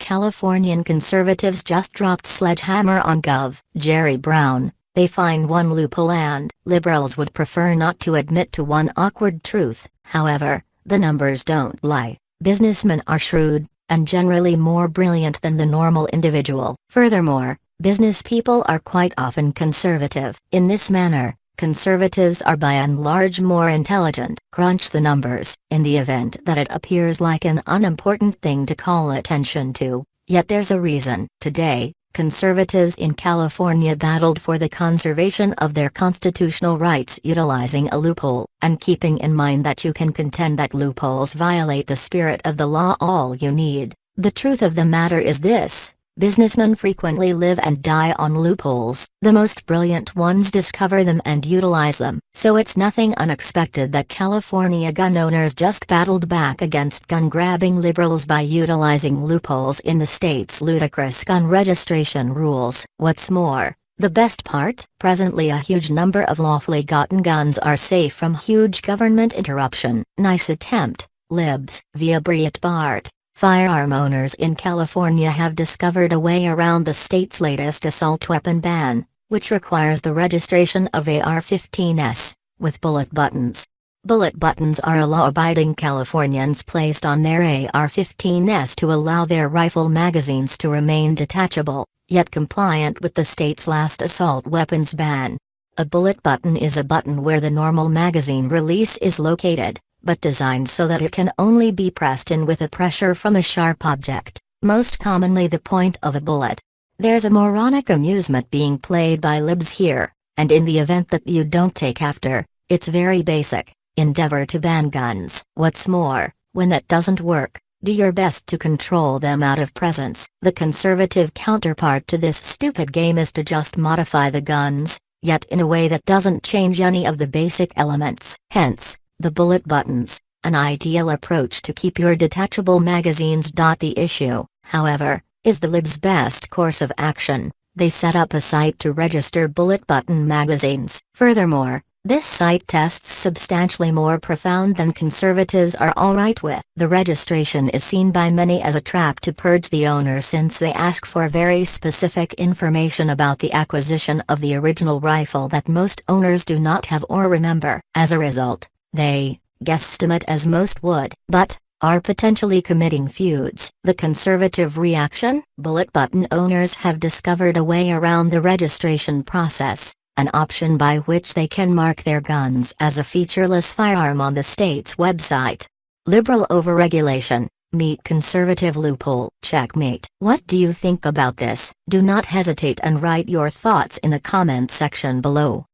Californian conservatives just dropped sledgehammer on Gov. Jerry Brown. They find one loophole and liberals would prefer not to admit to one awkward truth. However, the numbers don't lie. Businessmen are shrewd, and generally more brilliant than the normal individual. Furthermore, business people are quite often conservative. In this manner, conservatives are by and large more intelligent. Crunch the numbers. In the event that it appears like an unimportant thing to call attention to, yet there's a reason. Today, conservatives in California battled for the conservation of their constitutional rights utilizing a loophole, and keeping in mind that you can contend that loopholes violate the spirit of the law. All you need. The truth of the matter is this: businessmen frequently live and die on loopholes. The most brilliant ones discover them and utilize them. So it's nothing unexpected that California gun owners just battled back against gun-grabbing liberals by utilizing loopholes in the state's ludicrous gun registration rules. What's more, the best part? Presently a huge number of lawfully gotten guns are safe from huge government interruption. Nice attempt, libs. Via Breitbart, firearm owners in California have discovered a way around the state's latest assault weapon ban, which requires the registration of AR-15s, with bullet buttons. Bullet buttons are a law-abiding Californians placed on their AR-15s to allow their rifle magazines to remain detachable, yet compliant with the state's last assault weapons ban. A bullet button is a button where the normal magazine release is located, but designed so that it can only be pressed in with a pressure from a sharp object, most commonly the point of a bullet. There's a moronic amusement being played by libs here, and in the event that you don't take after its very basic endeavor to ban guns. What's more, when that doesn't work, do your best to control them out of presence. The conservative counterpart to this stupid game is to just modify the guns, yet in a way that doesn't change any of the basic elements. Hence, the bullet buttons, an ideal approach to keep your detachable magazines. The issue, however, is the libs' best course of action. They set up a site to register bullet button magazines. Furthermore, this site tests substantially more profound than conservatives are alright with. The registration is seen by many as a trap to purge the owner, since they ask for very specific information about the acquisition of the original rifle that most owners do not have or remember. As a result, they guesstimate, as most would, but are potentially committing feuds. The conservative reaction? Bullet button owners have discovered a way around the registration process, an option by which they can mark their guns as a featureless firearm on the state's website. Liberal overregulation, meet conservative loophole. Checkmate. What do you think about this? Do not hesitate and write your thoughts in the comment section below.